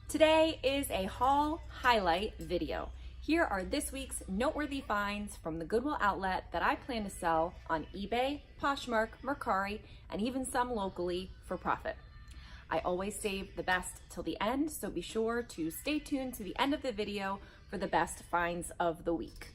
Today is a haul highlight video. Here are this week's noteworthy finds from the Goodwill outlet that I plan to sell on eBay, Poshmark, Mercari, and even some locally for profit. I always save the best till the end, so be sure to stay tuned to the end of the video for the best finds of the week.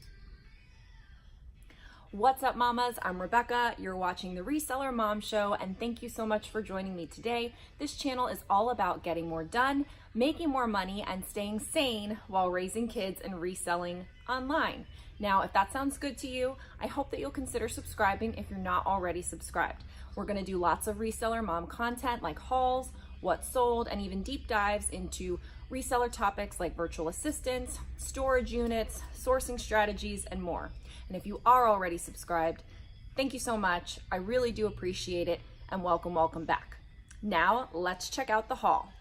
What's up, mamas? I'm Rebecca. You're watching the Reseller Mom Show, and thank you so much for joining me today. This channel is all about getting more done, making more money, and staying sane while raising kids and reselling online. Now, if that sounds good to you, I hope that you'll consider subscribing if you're not already subscribed. We're going to do lots of reseller mom content like hauls, what's sold, and even deep dives into reseller topics like virtual assistants, storage units, sourcing strategies, and more. And if you are already subscribed, thank you so much. I really do appreciate it, and welcome back. Now, let's check out the haul.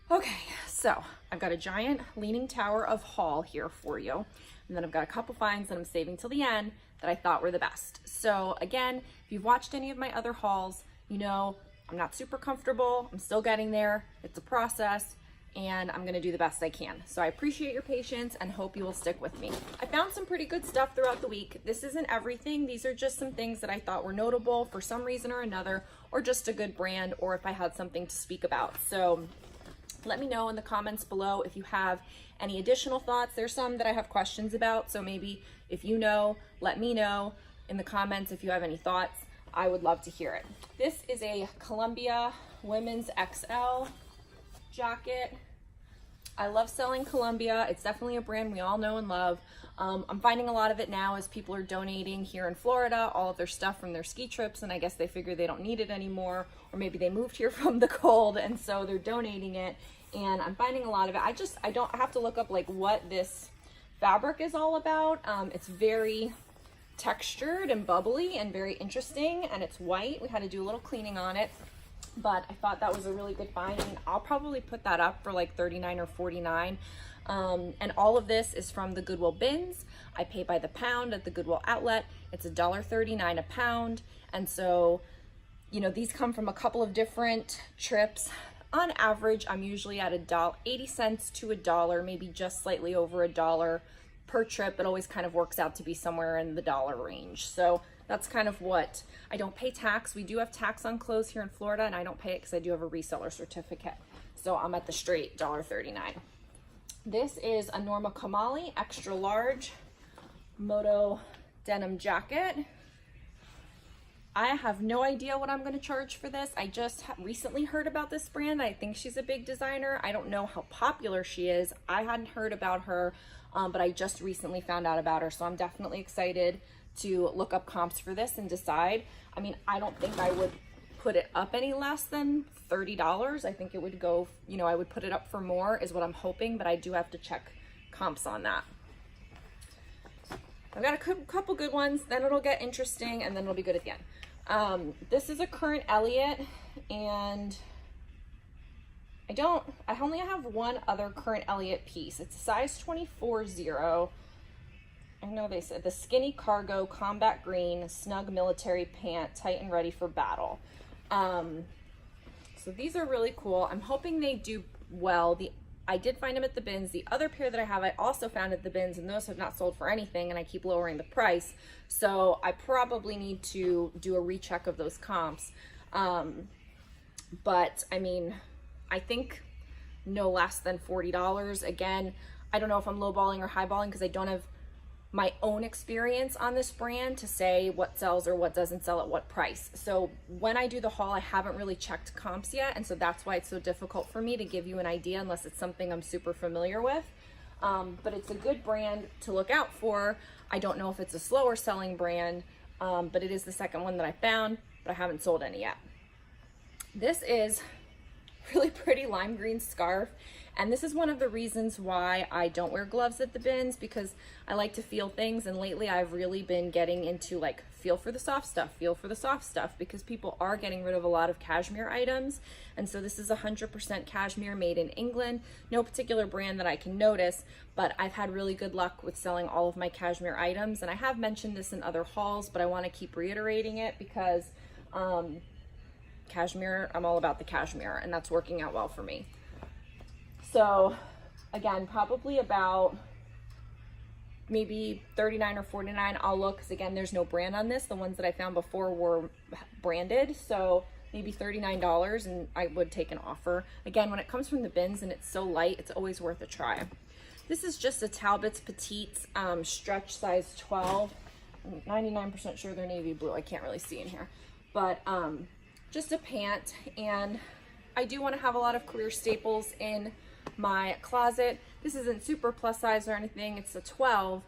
Okay, so I've got a giant leaning tower of haul here for you. And then I've got a couple finds that I'm saving till the end that I thought were the best. So again, if you've watched any of my other hauls, you know I'm not super comfortable. I'm still getting there. It's a process, and I'm gonna do the best I can. So I appreciate your patience and hope you will stick with me. I found some pretty good stuff throughout the week. This isn't everything. These are just some things that I thought were notable for some reason or another, or just a good brand, or if I had something to speak about. So let me know in the comments below if you have any additional thoughts. There's some that I have questions about, so maybe if you know, let me know in the comments if you have any thoughts. I would love to hear it. This is a Columbia Women's XL jacket. I love selling Columbia. It's definitely a brand we all know and love. I'm finding a lot of it now as people are donating here in Florida all of their stuff from their ski trips, and I guess they figure they don't need it anymore, or maybe they moved here from the cold and so they're donating it. And I'm finding a lot of it. I don't have to look up like what this fabric is all about. It's very textured and bubbly and very interesting, and it's white. We had to do a little cleaning on it, but I thought that was a really good find, and I'll probably put that up for like $39 or $49. And all of this is from the Goodwill bins. I pay by the pound at the Goodwill outlet. It's $1.39 a pound, and so you know these come from a couple of different trips. On average, I'm usually at $80 to $1, maybe just slightly over $1 per trip. It always kind of works out to be somewhere in the dollar range. So that's kind of what, I don't pay tax. We do have tax on clothes here in Florida, and I don't pay it because I do have a reseller certificate. So I'm at the straight $1.39. This is a Norma Kamali extra large moto denim jacket. I have no idea what I'm going to charge for this. I just recently heard about this brand. I think she's a big designer. I don't know how popular she is. I hadn't heard about her, but I just recently found out about her. So I'm definitely excited to look up comps for this and decide. I mean, I don't think I would put it up any less than $30. I think it would go, you know, I would put it up for more is what I'm hoping, but I do have to check comps on that. I've got a couple good ones, then it'll get interesting, and then it'll be good at the end. This is a current Elliott, and I only have one other current Elliott piece. It's a size 24-0. I know they said the skinny cargo combat green snug military pant, tight and ready for battle. So these are really cool. I'm hoping they do well. I did find them at the bins. The other pair that I have, I also found at the bins, and those have not sold for anything, and I keep lowering the price. So I probably need to do a recheck of those comps. But I mean, I think no less than $40. Again, I don't know if I'm lowballing or highballing because I don't have my own experience on this brand to say what sells or what doesn't sell at what price. So when I do the haul, I haven't really checked comps yet, and so that's why it's so difficult for me to give you an idea unless it's something I'm super familiar with. But it's a good brand to look out for. I don't know if it's a slower selling brand, but it is the second one that I found, but I haven't sold any yet. This is really pretty lime green scarf. And this is one of the reasons why I don't wear gloves at the bins, because I like to feel things. And lately I've really been getting into like, feel for the soft stuff, because people are getting rid of a lot of cashmere items. And so this is 100% cashmere made in England. No particular brand that I can notice, but I've had really good luck with selling all of my cashmere items. And I have mentioned this in other hauls, but I want to keep reiterating it because cashmere. I'm all about the cashmere, and that's working out well for me. So again, probably about maybe $39 or $49. I'll look, because again, there's no brand on this. The ones that I found before were branded, so maybe $39, and I would take an offer. Again, when it comes from the bins and it's so light, it's always worth a try. This is just a Talbot's Petite stretch size 12. I'm 99% sure they're navy blue. I can't really see in here, but just a pant. And I do want to have a lot of career staples in my closet. This isn't super plus size or anything, it's a 12,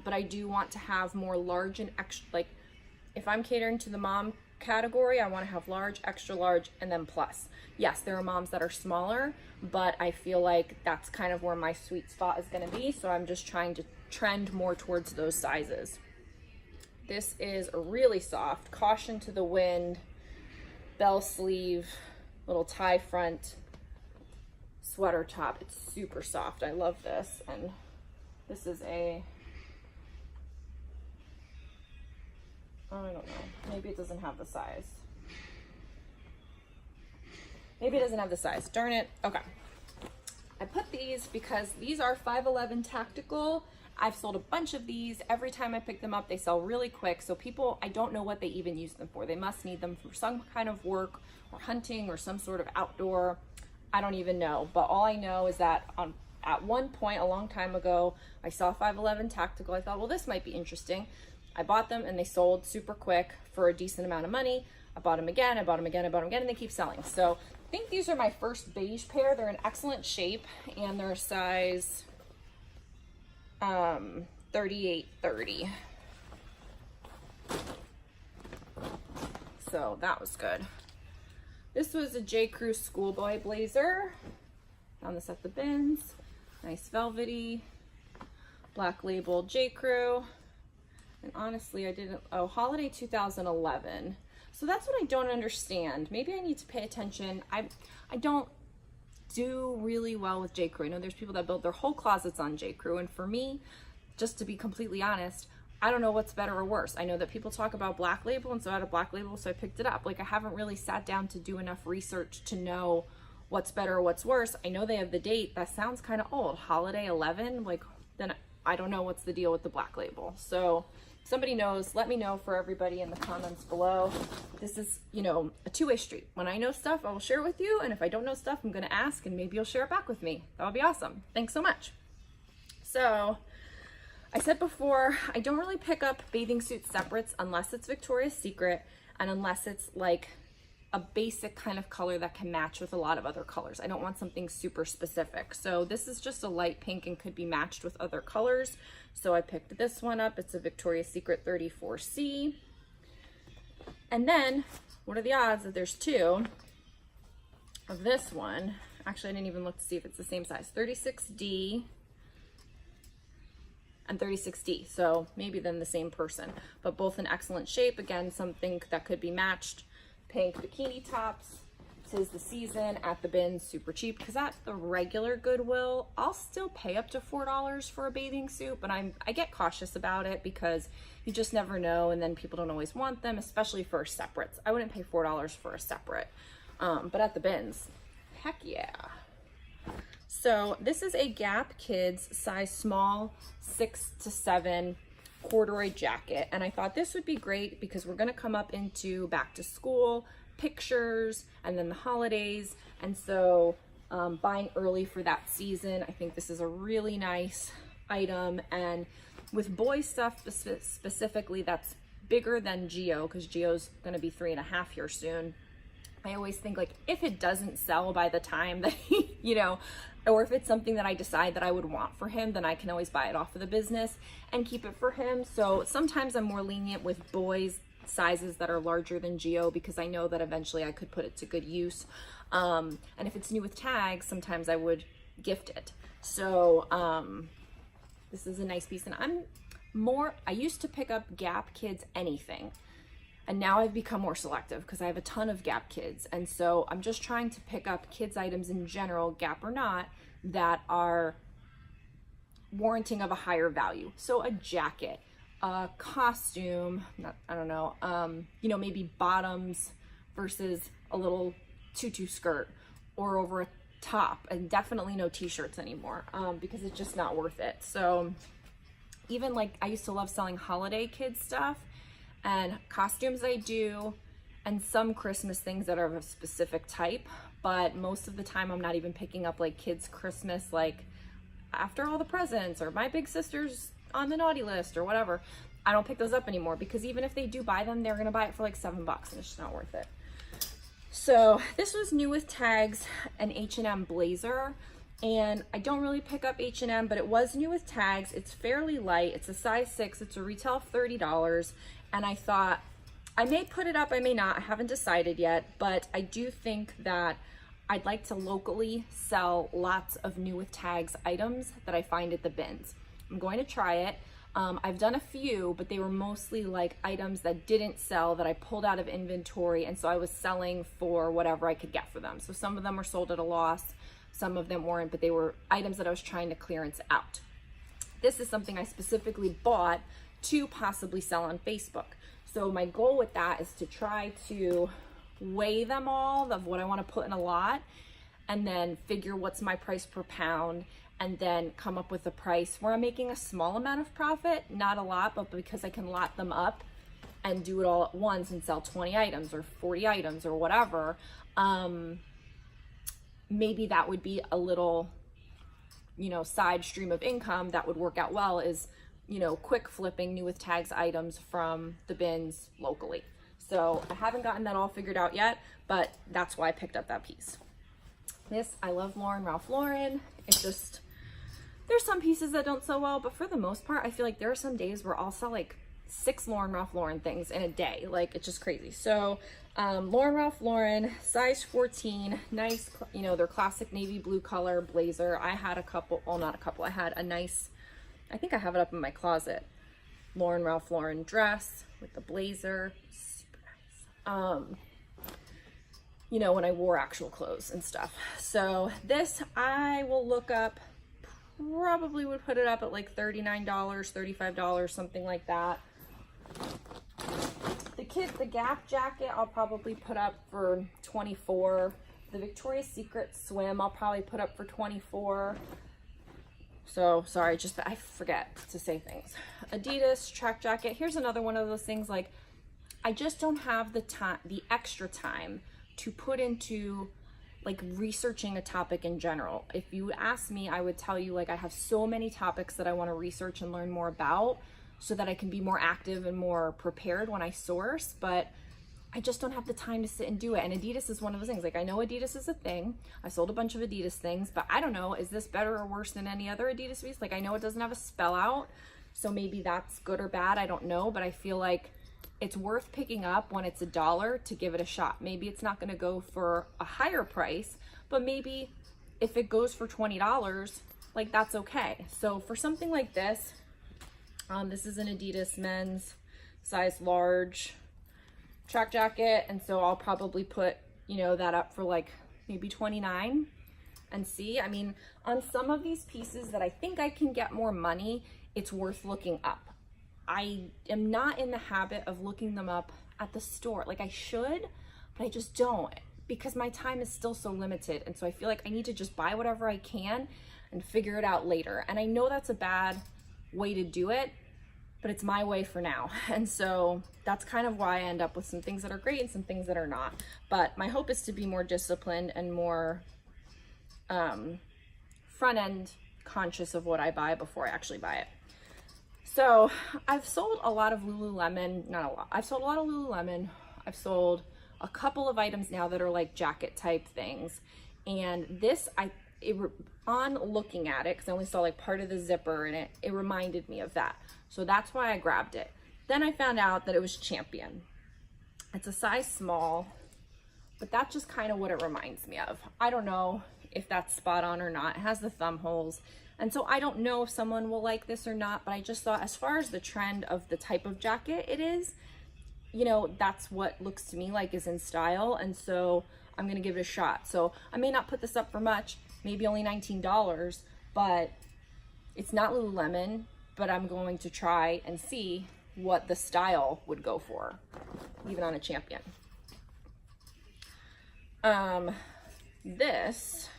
but I do want to have more large and extra. Like, if I'm catering to the mom category, I want to have large, extra large, and then plus. Yes, there are moms that are smaller, but I feel like that's kind of where my sweet spot is going to be, so I'm just trying to trend more towards those sizes. This is a really soft caution to the wind, bell sleeve, little tie front sweater top. It's super soft. I love this. And this is a, I don't know, maybe it doesn't have the size. Maybe it doesn't have the size. Darn it. Okay. I put these because these are 511 tactical. I've sold a bunch of these. Every time I pick them up, they sell really quick. So people, I don't know what they even use them for. They must need them for some kind of work or hunting or some sort of outdoor. I don't even know. But all I know is that at one point, a long time ago, I saw 511 tactical. I thought, well, this might be interesting. I bought them and they sold super quick for a decent amount of money. I bought them again, I bought them again, I bought them again, and they keep selling. So I think these are my first beige pair. They're in excellent shape, and they're a size 38-30. So that was good. This was a J. Crew schoolboy blazer. Found this at the bins. Nice velvety, black label J. Crew. And honestly, I didn't, oh, holiday 2011. So that's what I don't understand. Maybe I need to pay attention. I don't do really well with J. Crew. I know there's people that build their whole closets on J. Crew, and for me, just to be completely honest, I don't know what's better or worse. I know that people talk about Black Label, and so I had a Black Label, so I picked it up. Like, I haven't really sat down to do enough research to know what's better or what's worse. I know they have the date. That sounds kind of old. Holiday 11, like, then I don't know what's the deal with the Black Label. So if somebody knows, let me know for everybody in the comments below. This is, you know, a two-way street. When I know stuff, I will share it with you, and if I don't know stuff, I'm going to ask, and maybe you'll share it back with me. That would be awesome. Thanks so much. So I said before, I don't really pick up bathing suit separates unless it's Victoria's Secret and unless it's like a basic kind of color that can match with a lot of other colors. I don't want something super specific. So this is just a light pink and could be matched with other colors. So I picked this one up. It's a Victoria's Secret 34C. And then, what are the odds that there's two of this one? Actually, I didn't even look to see if it's the same size. 36D and 36D, so maybe then the same person, but both in excellent shape. Again, something that could be matched. Pink bikini tops. 'Tis the season at the bins, super cheap, because at the regular Goodwill, I'll still pay up to $4 for a bathing suit, but I get cautious about it because you just never know, and then people don't always want them, especially for separates. I wouldn't pay $4 for a separate, but at the bins, heck yeah. So this is a Gap Kids size small, 6 to 7 corduroy jacket. And I thought this would be great because we're gonna come up into back to school, pictures, and then the holidays. And so buying early for that season, I think this is a really nice item. And with boy stuff specifically that's bigger than Geo, because Geo's gonna be 3.5 here soon, I always think, like, if it doesn't sell by the time that he, you know, or if it's something that I decide that I would want for him, then I can always buy it off of the business and keep it for him. So sometimes I'm more lenient with boys sizes that are larger than Geo because I know that eventually I could put it to good use. And if it's new with tags, sometimes I would gift it. So this is a nice piece. And I used to pick up Gap Kids anything. And now I've become more selective because I have a ton of Gap Kids. And so I'm just trying to pick up kids items in general, Gap or not, that are warranting of a higher value. So a jacket, a costume, I don't know, you know, maybe bottoms versus a little tutu skirt or over a top, and definitely no t-shirts anymore, because it's just not worth it. So even like I used to love selling holiday kids stuff and costumes I do, and some Christmas things that are of a specific type, but most of the time I'm not even picking up like kids Christmas, like after all the presents or my big sister's on the naughty list or whatever. I don't pick those up anymore, because even if they do buy them, they're gonna buy it for like $7 and it's just not worth it. So this was new with tags, an H&M blazer, and I don't really pick up H&M, but it was new with tags. It's fairly light. It's a size 6. It's a retail of $30, and I thought I may put it up, I may not. I haven't decided yet, but I do think that I'd like to locally sell lots of new with tags items that I find at the bins. I'm going to try it. I've done a few, but they were mostly like items that didn't sell that I pulled out of inventory, and so I was selling for whatever I could get for them. So some of them were sold at a loss, some of them weren't, but they were items that I was trying to clearance out. This is something I specifically bought to possibly sell on Facebook. So my goal with that is to try to weigh them all of what I want to put in a lot, and then figure what's my price per pound, and then come up with a price where I'm making a small amount of profit, not a lot, but because I can lot them up and do it all at once and sell 20 items or 40 items or whatever, maybe that would be a little, you know, side stream of income that would work out well, is, you know, quick flipping new with tags items from the bins locally. So I haven't gotten that all figured out yet, but that's why I picked up that piece. This, I love Ralph Lauren. It's just, there's some pieces that don't sell well, but for the most part, I feel like there are some days where I'll sell like 6 Ralph Lauren things in a day. Like, it's just crazy. So Ralph Lauren, size 14, nice, you know, their classic navy blue color blazer. I had a couple, well, not a couple, I had a nice, I think I have it up in my closet, Ralph Lauren dress with the blazer, super nice. You know, when I wore actual clothes and stuff. So this I will look up, probably would put it up at like $39, $35, something like that. The Gap jacket I'll probably put up for $24. The Victoria's Secret swim I'll probably put up for $24. So sorry, just I forget to say things. Adidas track jacket. Here's another one of those things, like I just don't have the time, the extra time to put into like researching a topic in general. If you ask me, I would tell you like I have so many topics that I want to research and learn more about so that I can be more active and more prepared when I source, but I just don't have the time to sit and do it. And Adidas is one of those things. Like, I know Adidas is a thing. I sold a bunch of Adidas things, but I don't know, is this better or worse than any other Adidas piece? Like, I know it doesn't have a spell out, so maybe that's good or bad, I don't know, but I feel like it's worth picking up when it's $1 to give it a shot. Maybe it's not gonna go for a higher price, but maybe if it goes for $20, like that's okay. So for something like this, this is an Adidas men's size large track jacket, and so I'll probably put, you know, that up for like maybe $29 and see. I mean, on some of these pieces that I think I can get more money, it's worth looking up. I am not in the habit of looking them up at the store. Like I should, but I just don't, because my time is still so limited. And so I feel like I need to just buy whatever I can and figure it out later. And I know that's a bad way to do it, but it's my way for now. And so that's kind of why I end up with some things that are great and some things that are not. But my hope is to be more disciplined and more front end conscious of what I buy before I actually buy it. So I've sold a lot of Lululemon, not a lot. I've sold a lot of Lululemon. I've sold a couple of items now that are like jacket type things. And this, on looking at it, because I only saw like part of the zipper in it, it reminded me of that. So that's why I grabbed it. Then I found out that it was Champion. It's a size small, but that's just kind of what it reminds me of. I don't know if that's spot on or not. It has the thumb holes. And so I don't know if someone will like this or not, but I just thought as far as the trend of the type of jacket it is, you know, that's what looks to me like is in style. And so I'm going to give it a shot. So I may not put this up for much, maybe only $19, but it's not Lululemon, but I'm going to try and see what the style would go for, even on a Champion. This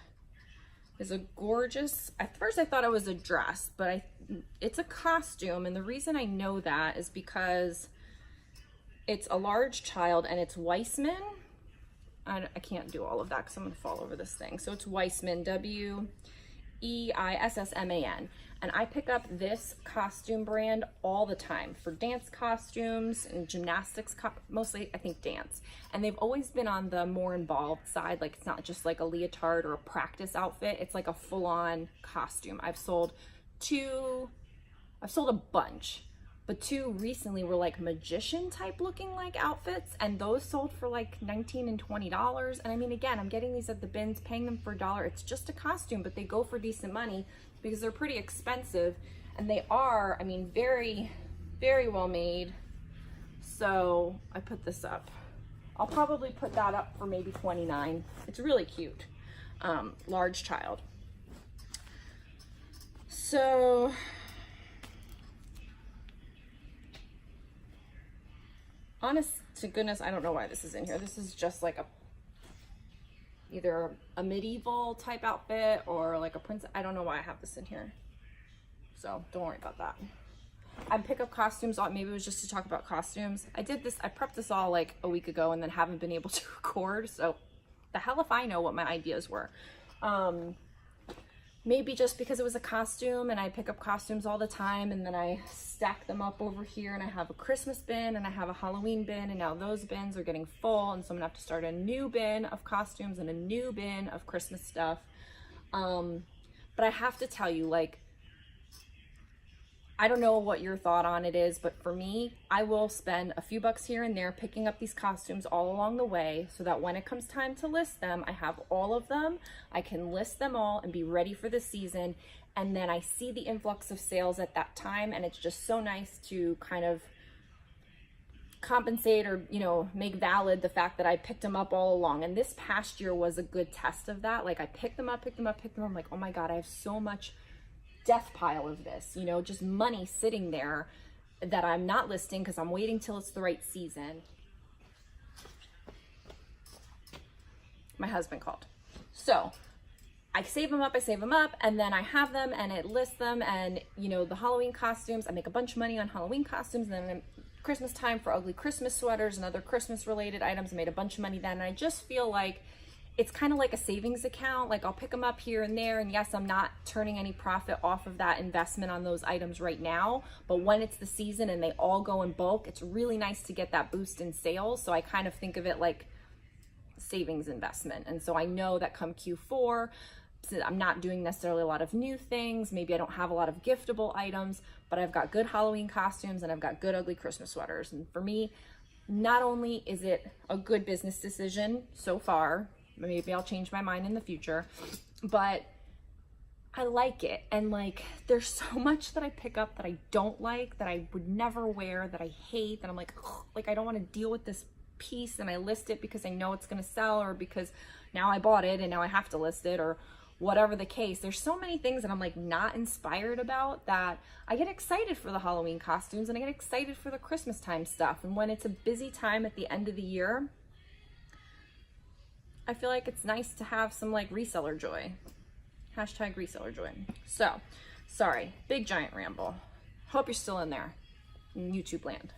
is a gorgeous, at first I thought it was a dress, but it's a costume. And the reason I know that is because it's a large child and it's Weissman. I can't do all of that because I'm gonna fall over this thing. So it's Weissman, W-E-I-S-S-M-A-N. And I pick up this costume brand all the time for dance costumes and gymnastics, mostly I think dance. And they've always been on the more involved side. Like it's not just like a leotard or a practice outfit. It's like a full-on costume. I've sold a bunch, but 2 recently were like magician type looking like outfits, and those sold for like $19 and $20. And I mean, again, I'm getting these at the bins, paying them for $1. It's just a costume, but they go for decent money because they're pretty expensive, and they are, I mean, very, very well made. So I put this up. I'll probably put that up for maybe $29. It's really cute. Large child. So honest to goodness, I don't know why this is in here. This is just like either a medieval type outfit or like a princess. I don't know why I have this in here. So don't worry about that. I pick up costumes, maybe it was just to talk about costumes. I prepped this all like a week ago and then haven't been able to record. So the hell if I know what my ideas were. Maybe just because it was a costume and I pick up costumes all the time and then I stack them up over here, and I have a Christmas bin and I have a Halloween bin, and now those bins are getting full, and so I'm gonna have to start a new bin of costumes and a new bin of Christmas stuff. But I have to tell you, like, I don't know what your thought on it is, but for me, I will spend a few bucks here and there picking up these costumes all along the way so that when it comes time to list them, I have all of them. I can list them all and be ready for the season. And then I see the influx of sales at that time, and it's just so nice to kind of compensate or, you know, make valid the fact that I picked them up all along. And this past year was a good test of that. Like I picked them up. I'm like, oh my God, I have so much death pile of this, you know, just money sitting there that I'm not listing because I'm waiting till it's the right season. My husband called. So I save them up, and then I have them and it lists them. And, you know, the Halloween costumes, I make a bunch of money on Halloween costumes. And then Christmas time for ugly Christmas sweaters and other Christmas related items, I made a bunch of money then. And I just feel like it's kind of like a savings account. Like I'll pick them up here and there, and yes, I'm not turning any profit off of that investment on those items right now, but when it's the season and they all go in bulk, it's really nice to get that boost in sales. So I kind of think of it like savings investment. And so I know that come Q4, I'm not doing necessarily a lot of new things. Maybe I don't have a lot of giftable items, but I've got good Halloween costumes and I've got good ugly Christmas sweaters. And for me, not only is it a good business decision so far, maybe I'll change my mind in the future, but I like it. And like, there's so much that I pick up that I don't like, that I would never wear, that I hate, that I'm like, ugh, like I don't want to deal with this piece, and I list it because I know it's going to sell, or because now I bought it and now I have to list it, or whatever the case. There's so many things that I'm like not inspired about, that I get excited for the Halloween costumes and I get excited for the Christmas time stuff. And when it's a busy time at the end of the year, I feel like it's nice to have some like reseller joy. Hashtag reseller joy. So, sorry, big giant ramble. Hope you're still in there, in YouTube land.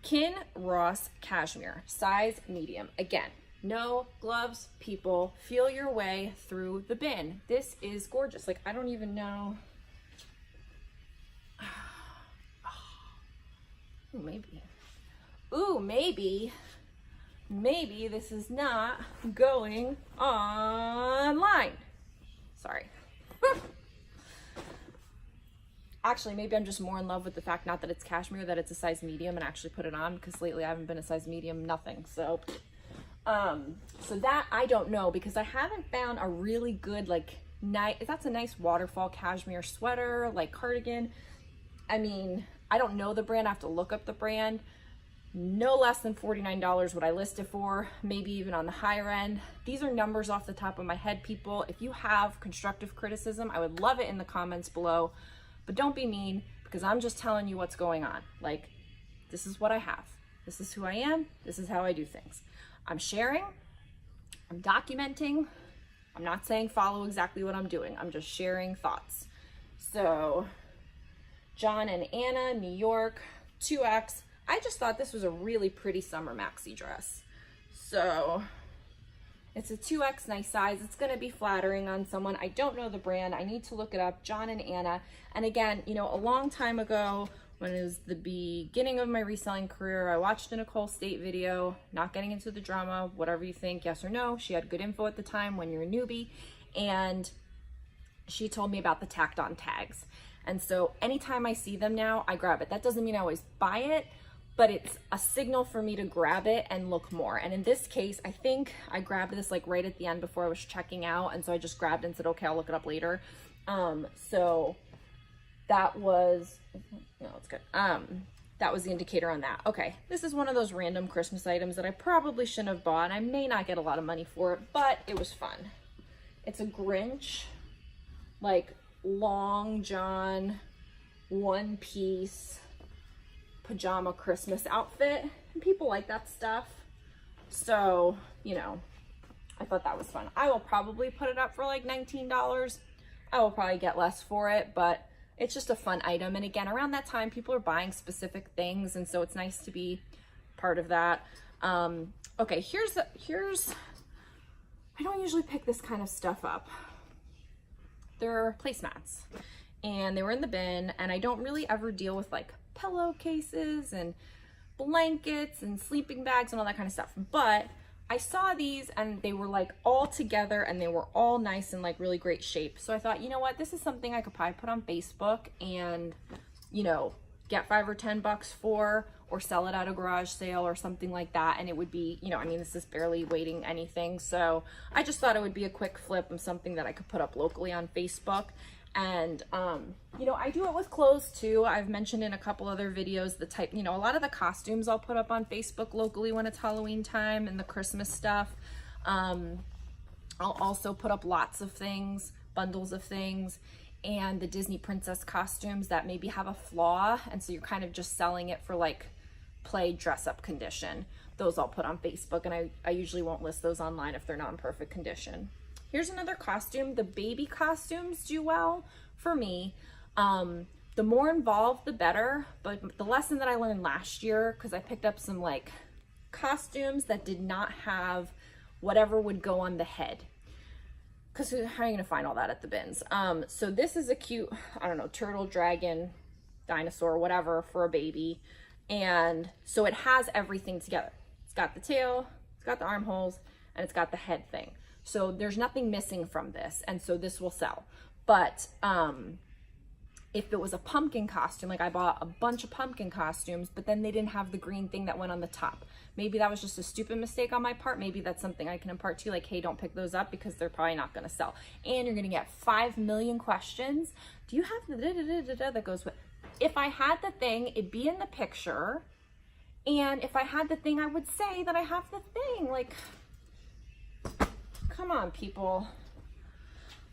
Kin Ross Cashmere, size medium. Again, no gloves, people. Feel your way through the bin. This is gorgeous. Like, I don't even know. Ooh, maybe. Ooh, maybe this is not going online. Sorry. Actually, maybe I'm just more in love with the fact, not that it's cashmere, that it's a size medium, and actually put it on, because lately I haven't been a size medium, nothing. So that I don't know, because I haven't found a really good, like, that's a nice waterfall cashmere sweater, like cardigan. I mean, I don't know the brand. I have to look up the brand. No less than $49 what I list it for, maybe even on the higher end. These are numbers off the top of my head, people. If you have constructive criticism, I would love it in the comments below, but don't be mean, because I'm just telling you what's going on. Like, this is what I have. This is who I am. This is how I do things. I'm sharing, I'm documenting. I'm not saying follow exactly what I'm doing. I'm just sharing thoughts. So John and Anna, New York, 2X. I just thought this was a really pretty summer maxi dress. So it's a 2X, nice size. It's gonna be flattering on someone. I don't know the brand. I need to look it up. John and Anna. And again, you know, a long time ago, when it was the beginning of my reselling career, I watched a Nicole State video, not getting into the drama, whatever you think, yes or no. She had good info at the time when you're a newbie. And she told me about the tacked on tags. And so anytime I see them now, I grab it. That doesn't mean I always buy it, but it's a signal for me to grab it and look more. And in this case, I think I grabbed this like right at the end before I was checking out. And so I just grabbed it and said, okay, I'll look it up later. So that was, no, it's good. That was the indicator on that. Okay, this is one of those random Christmas items that I probably shouldn't have bought. I may not get a lot of money for it, but it was fun. It's a Grinch, like long john, one piece pajama Christmas outfit. And people like that stuff. So, you know, I thought that was fun. I will probably put it up for like $19. I will probably get less for it, but it's just a fun item. And again, around that time, people are buying specific things. And so it's nice to be part of that. Okay, here's, I don't usually pick this kind of stuff up. They're placemats and they were in the bin, and I don't really ever deal with like pillowcases and blankets and sleeping bags and all that kind of stuff. But I saw these and they were like all together and they were all nice and like really great shape. So I thought, you know what, this is something I could probably put on Facebook and, you know, get $5 or $10 for, or sell it at a garage sale or something like that. And it would be, you know, I mean, this is barely weighting anything. So I just thought it would be a quick flip of something that I could put up locally on Facebook. And, you know, I do it with clothes too. I've mentioned in a couple other videos the type, you know, a lot of the costumes I'll put up on Facebook locally when it's Halloween time and the Christmas stuff. I'll also put up lots of things, bundles of things, and the Disney princess costumes that maybe have a flaw. And so you're kind of just selling it for like play dress up condition. Those I'll put on Facebook, and I usually won't list those online if they're not in perfect condition. Here's another costume. The baby costumes do well for me. The more involved, the better. But the lesson that I learned last year, because I picked up some like costumes that did not have whatever would go on the head. Because how are you gonna find all that at the bins? So this is a cute, I don't know, turtle, dragon, dinosaur, whatever for a baby. And so it has everything together. It's got the tail, it's got the armholes, and it's got the head thing. So there's nothing missing from this, and so this will sell. But if it was a pumpkin costume, like I bought a bunch of pumpkin costumes, but then they didn't have the green thing that went on the top. Maybe that was just a stupid mistake on my part. Maybe that's something I can impart to you, like, hey, don't pick those up because they're probably not gonna sell. And you're gonna get 5 million questions. Do you have the da-da-da-da-da that goes with? If I had the thing, it'd be in the picture. And if I had the thing, I would say that I have the thing. Like, come on, people.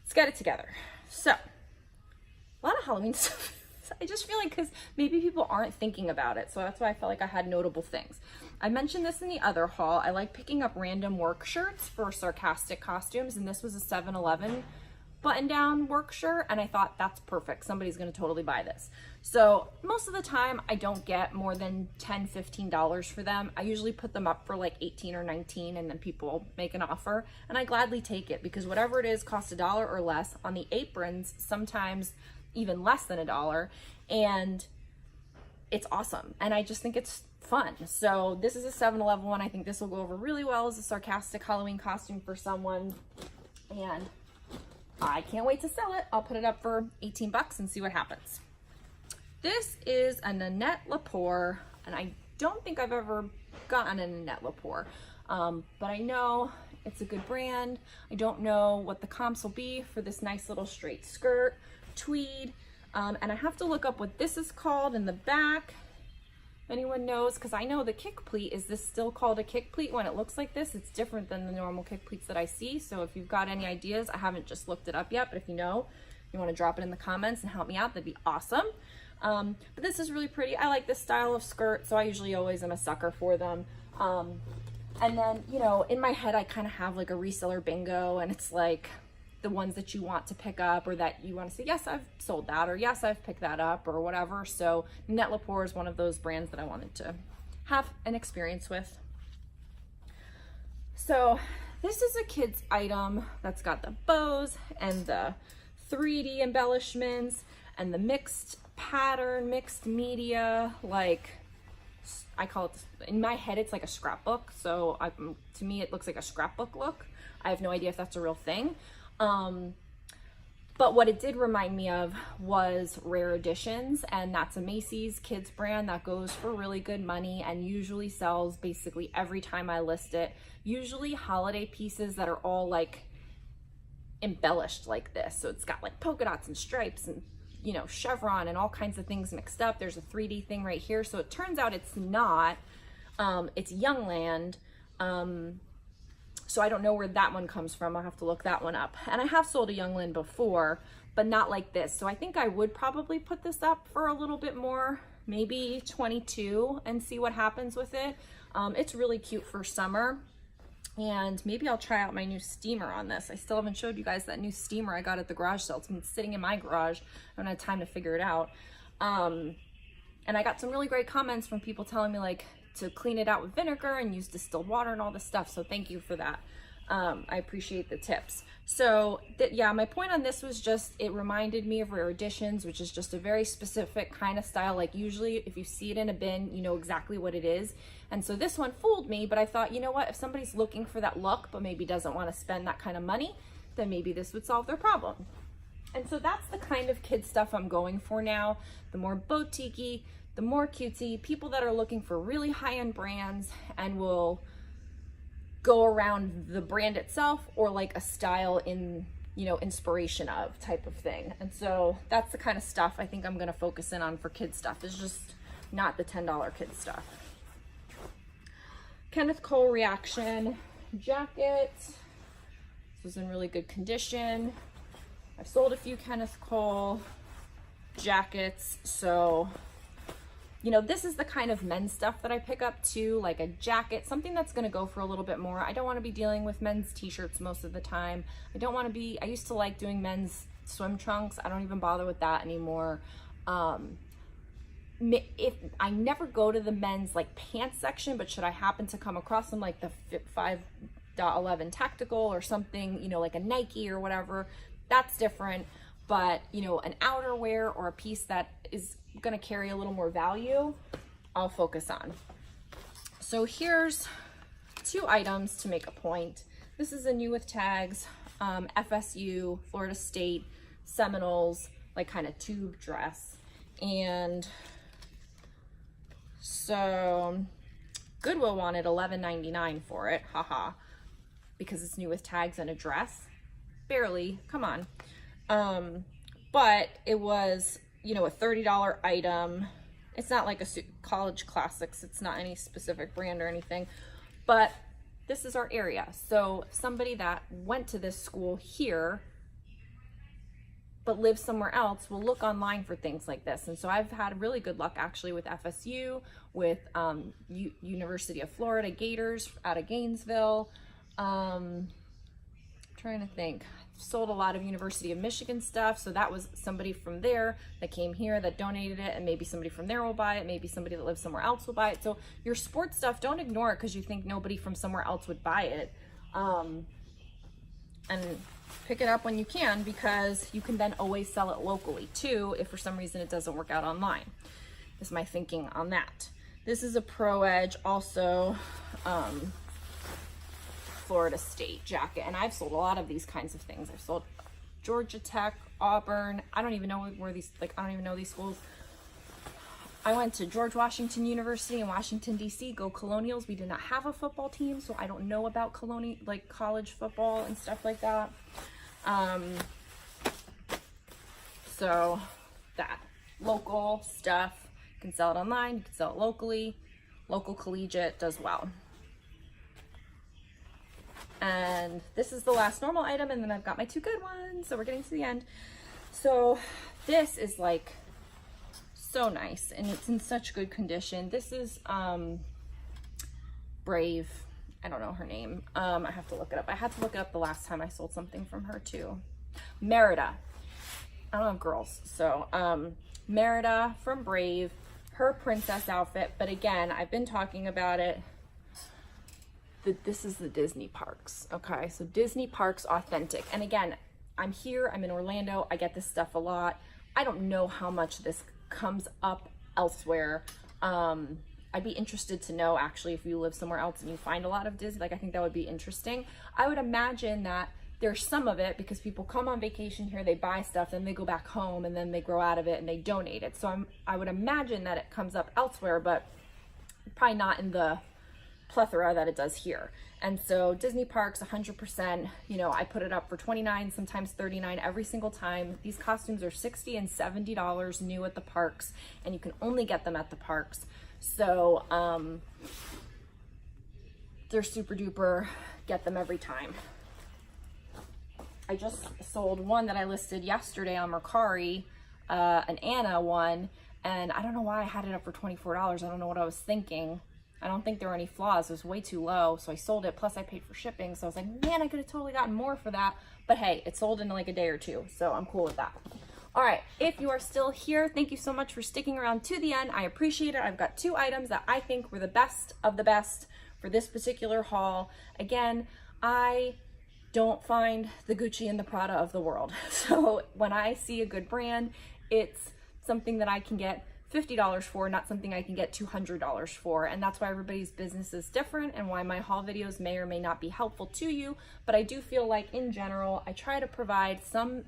Let's get it together. So, a lot of Halloween stuff. I just feel like because maybe people aren't thinking about it. So that's why I felt like I had notable things. I mentioned this in the other haul. I like picking up random work shirts for sarcastic costumes. And this was a 7-Eleven button-down work shirt. And I thought that's perfect. Somebody's going to totally buy this. So most of the time, I don't get more than $10, $15 for them. I usually put them up for like 18 or 19, and then people make an offer. And I gladly take it because whatever it is costs $1 or less. On the aprons, sometimes even less than $1, and it's awesome. And I just think it's fun. So this is a 7-Eleven one. I think this will go over really well as a sarcastic Halloween costume for someone. And I can't wait to sell it. I'll put it up for 18 bucks and see what happens. This is a Nanette Lepore, and I don't think I've ever gotten a Nanette Lepore, but I know it's a good brand. I don't know what the comps will be for this nice little straight skirt, tweed, and I have to look up what this is called in the back. If anyone knows, because I know the kick pleat, is this still called a kick pleat when it looks like this? It's different than the normal kick pleats that I see. So if you've got any ideas, I haven't just looked it up yet, but if you know, you want to drop it in the comments and help me out, that'd be awesome. But this is really pretty. I like this style of skirt, so I usually always am a sucker for them. And then, you know, in my head, I kind of have like a reseller bingo, and it's like the ones that you want to pick up or that you want to say, yes, I've sold that, or yes, I've picked that up, or whatever. So Net Lepore is one of those brands that I wanted to have an experience with. So this is a kid's item that's got the bows and the 3D embellishments and the mixed pattern, mixed media. Like, I call it, in my head, it's like a scrapbook. So to me, it looks like a scrapbook look. I have no idea if that's a real thing. But what it did remind me of was Rare Editions, and that's a Macy's kids brand that goes for really good money and usually sells basically every time I list it. Usually holiday pieces that are all like embellished like this. So it's got like polka dots and stripes and, you know, chevron and all kinds of things mixed up. There's a 3D thing right here. So it turns out it's not, it's Youngland. So I don't know where that one comes from. I'll have to look that one up. And I have sold a Youngland before, but not like this. So I think I would probably put this up for a little bit more, maybe 22, and see what happens with it. It's really cute for summer. And maybe I'll try out my new steamer on this. I still haven't showed you guys that new steamer I got at the garage sale. It's been sitting in my garage. I haven't had time to figure it out. And I got some really great comments from people telling me like to clean it out with vinegar and use distilled water and all this stuff. So thank you for that. I appreciate the tips. So yeah, my point on this was just, it reminded me of Rare Editions, which is just a very specific kind of style. Like usually if you see it in a bin, you know exactly what it is. And so this one fooled me, but I thought, you know what, if somebody's looking for that look, but maybe doesn't want to spend that kind of money, then maybe this would solve their problem. And so that's the kind of kid stuff I'm going for now. The more boutique-y, the more cutesy, people that are looking for really high-end brands and will go around the brand itself or like a style in, you know, inspiration of type of thing. And so that's the kind of stuff I think I'm going to focus in on for kid stuff. It's just not the $10 kid stuff. Kenneth Cole Reaction jacket. This was in really good condition. I've sold a few Kenneth Cole jackets, so you know, this is the kind of men's stuff that I pick up too, like a jacket, something that's going to go for a little bit more. I don't want to be dealing with men's t-shirts most of the time. I used to like doing men's swim trunks. I don't even bother with that anymore. If I never go to the men's like pants section, but should I happen to come across them, like the 5.11 tactical or something, you know, like a Nike or whatever, that's different. But you know, an outerwear or a piece that is going to carry a little more value, I'll focus on. So here's 2 items to make a point. This is a new with tags, FSU, Florida State, Seminoles, like kind of tube dress. And so Goodwill wanted $11.99 for it, haha, because it's new with tags and a dress. Barely, come on. But it was, you know, a $30 item. It's not like a college classics. It's not any specific brand or anything, but this is our area. So somebody that went to this school here but lives somewhere else will look online for things like this. And so I've had really good luck actually with FSU, with University of Florida Gators out of Gainesville. Trying to think. Sold a lot of University of Michigan stuff, so that was somebody from there that came here that donated it, and maybe somebody from there will buy it, maybe somebody that lives somewhere else will buy it. So your sports stuff, don't ignore it because you think nobody from somewhere else would buy it, and pick it up when you can, because you can then always sell it locally too if for some reason it doesn't work out online. Is my thinking on that. This is a Pro Edge, also Florida State jacket, and I've sold a lot of these kinds of things. I've sold Georgia Tech, Auburn. I don't even know where these, like, I don't even know these schools. I went to George Washington University in Washington, D.C. Go Colonials. We did not have a football team, so I don't know about college football and stuff like that. So that local stuff, you can sell it online, you can sell it locally. Local collegiate does well. And this is the last normal item, and then I've got my 2 good ones, so we're getting to the end. So this is like so nice, and it's in such good condition. This is Brave, I don't know her name. I have to look it up. I had to look it up the last time I sold something from her too. Merida. I don't have girls. So Merida from Brave, her princess outfit. But again, I've been talking about it. This is the Disney parks. Okay, so Disney parks authentic. And again, I'm here, I'm in Orlando, I get this stuff a lot. I don't know how much this comes up elsewhere. I'd be interested to know actually if you live somewhere else and you find a lot of Disney, like I think that would be interesting. I would imagine that there's some of it because people come on vacation here, they buy stuff, then they go back home and then they grow out of it and they donate it. So I would imagine that it comes up elsewhere, but probably not in the plethora that it does here. And so Disney parks, 100%, you know, I put it up for $29, sometimes $39 every single time. These costumes are $60 and $70 new at the parks, and you can only get them at the parks. So they're super duper, get them every time. I just sold one that I listed yesterday on Mercari, an Anna one, and I don't know why I had it up for $24. I don't know what I was thinking. I don't think there were any flaws. It was way too low, so I sold it. Plus I paid for shipping, so I was like, man, I could have totally gotten more for that. But hey, it sold in like a day or two, so I'm cool with that. All right, if you are still here, thank you so much for sticking around to the end. I appreciate it. I've got 2 items that I think were the best of the best for this particular haul. Again, I don't find the Gucci and the Prada of the world. So when I see a good brand, it's something that I can get $50 for, not something I can get $200 for. And that's why everybody's business is different and why my haul videos may or may not be helpful to you. But I do feel like in general, I try to provide some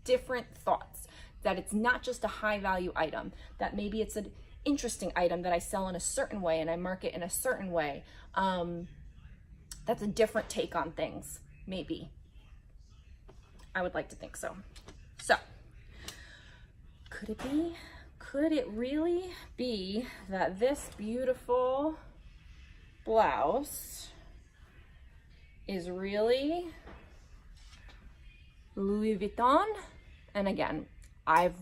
different thoughts, that it's not just a high value item, that maybe it's an interesting item that I sell in a certain way and I market in a certain way. That's a different take on things, maybe. I would like to think so. So, could it be? Could it really be that this beautiful blouse is really Louis Vuitton? And again, I've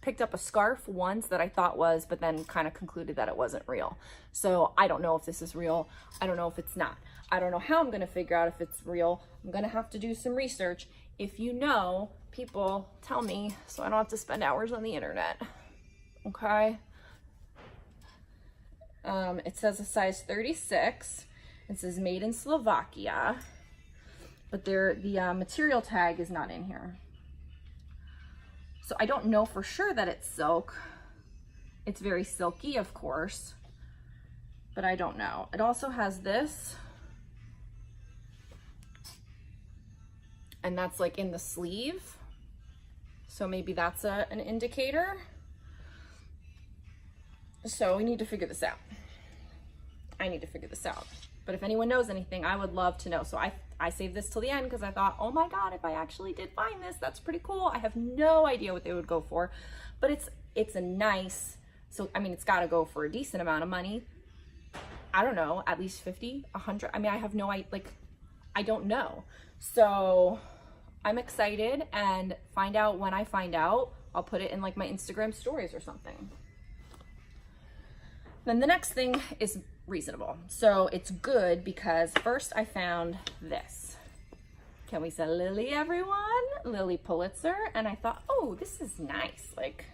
picked up a scarf once that I thought was, but then kind of concluded that it wasn't real. So I don't know if this is real. I don't know if it's not. I don't know how I'm going to figure out if it's real. I'm going to have to do some research. If you know, people, tell me so I don't have to spend hours on the internet. Okay. It says a size 36. It says made in Slovakia, but the material tag is not in here. So I don't know for sure that it's silk. It's very silky, of course, but I don't know. It also has this, and that's like in the sleeve. So maybe that's an indicator. So we need to figure this out. I need to figure this out. But if anyone knows anything, I would love to know. So I saved this till the end because I thought, oh my God, if I actually did find this, that's pretty cool. I have no idea what they would go for, but it's a nice, so I mean, it's got to go for a decent amount of money. I don't know, at least 50, 100. I mean, I have no idea, like, I don't know. So I'm excited, and find out when I find out. I'll put it in like my Instagram stories or something. Then the next thing is reasonable. So it's good because first I found this. Can we say Lily, everyone? Lily Pulitzer. And I thought, oh, this is nice. Like,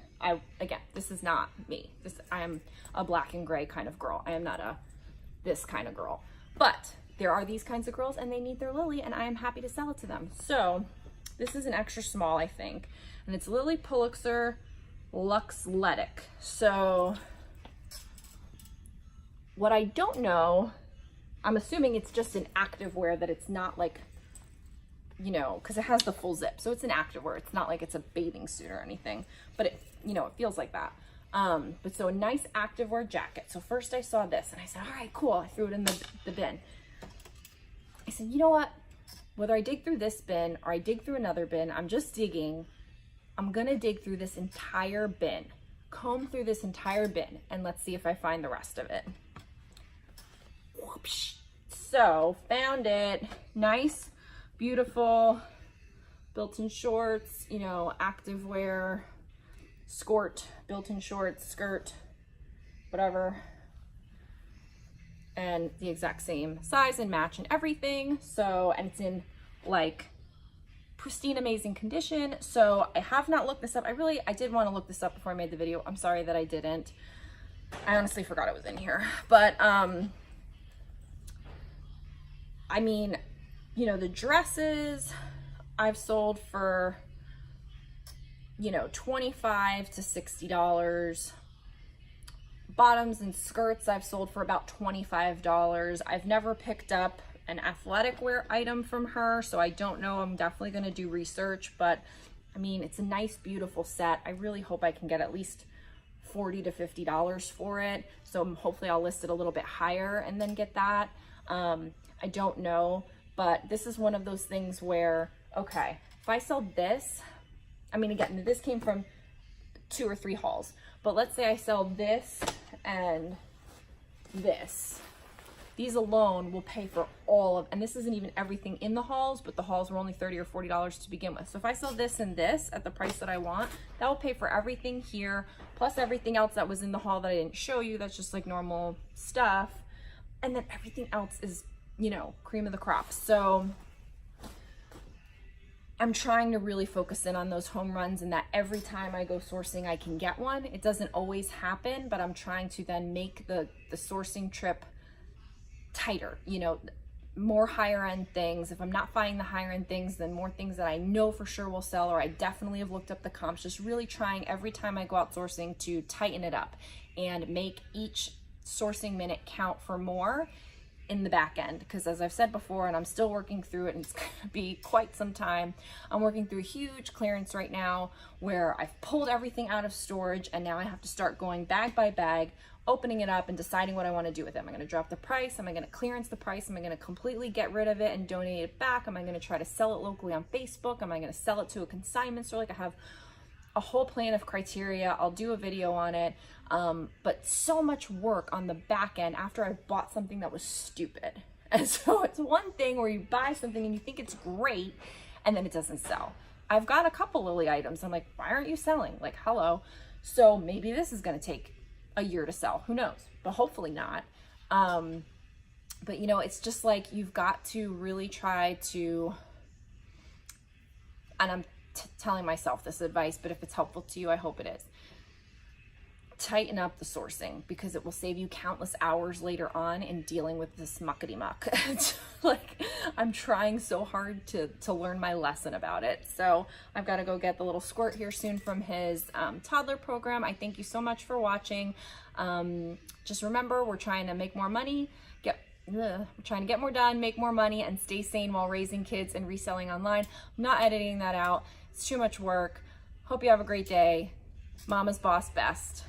again, this is not me. I'm a black and gray kind of girl. I am not this kind of girl. But there are these kinds of girls and they need their Lily, and I am happy to sell it to them. So this is an extra small, I think. And it's Lily Pulitzer Luxletic. So what I don't know, I'm assuming it's just an activewear, that it's not like, you know, because it has the full zip. So it's an activewear. It's not like it's a bathing suit or anything, but it, you know, it feels like that. But so a nice activewear jacket. So first I saw this and I said, all right, cool. I threw it in the bin. I said, you know what? Whether I dig through this bin or I dig through another bin, I'm just digging. I'm going to dig through this entire bin, comb through this entire bin, and let's see if I find the rest of it. So found it. Nice, beautiful, built-in shorts, you know, activewear, skirt, built-in shorts, skirt, whatever. and the exact same size and match and everything. So, and it's in like pristine, amazing condition. So I have not looked this up. I did want to look this up before I made the video. I'm sorry that I didn't. I honestly forgot it was in here. But, I mean, you know, the dresses I've sold for, you know, $25 to $60. Bottoms and skirts I've sold for about $25. I've never picked up an athletic wear item from her, so I don't know. I'm definitely going to do research, but I mean, it's a nice, beautiful set. I really hope I can get at least $40 to $50 for it. So hopefully I'll list it a little bit higher and then get that. I don't know, but this is one of those things where, okay, if I sell this, I mean, again, this came from 2 or 3 hauls, but let's say I sell this and this. These alone will pay for all of, and this isn't even everything in the hauls, but the hauls were only $30 or $40 to begin with. So if I sell this and this at the price that I want, that will pay for everything here, plus everything else that was in the haul that I didn't show you. That's just like normal stuff. And then everything else is, you know, cream of the crop. So I'm trying to really focus in on those home runs, and that every time I go sourcing, I can get one. It doesn't always happen, but I'm trying to then make the sourcing trip tighter, you know, more higher end things. If I'm not finding the higher end things, then more things that I know for sure will sell, or I definitely have looked up the comps. Just really trying every time I go out sourcing to tighten it up and make each sourcing minute count for more in the back end. Because as I've said before, and I'm still working through it, and it's gonna be quite some time, I'm working through a huge clearance right now where I've pulled everything out of storage, and now I have to start going bag by bag, opening it up and deciding what I want to do with it. Am I going to drop the price? Am I going to clearance the price? Am I going to completely get rid of it and donate it back? Am I going to try to sell it locally on Facebook? Am I going to sell it to a consignment store? Like, I have a whole plan of criteria. I'll do a video on it. But so much work on the back end after I bought something that was stupid. And so it's one thing where you buy something and you think it's great and then it doesn't sell. I've got a couple Lily items. I'm like, why aren't you selling? Like, hello. So maybe this is going to take a year to sell, who knows, but hopefully not. But you know, it's just like, you've got to really try to, and I'm telling myself this advice, but if it's helpful to you, I hope it is. Tighten up the sourcing, because it will save you countless hours later on in dealing with this muckety muck. It's like, I'm trying so hard to learn my lesson about it. So I've got to go get the little squirt here soon from his toddler program. I thank you so much for watching. Just remember, we're trying to make more money, we're trying to get more done, make more money, and stay sane while raising kids and reselling online. I'm not editing that out. It's too much work. Hope you have a great day. Mama's boss best.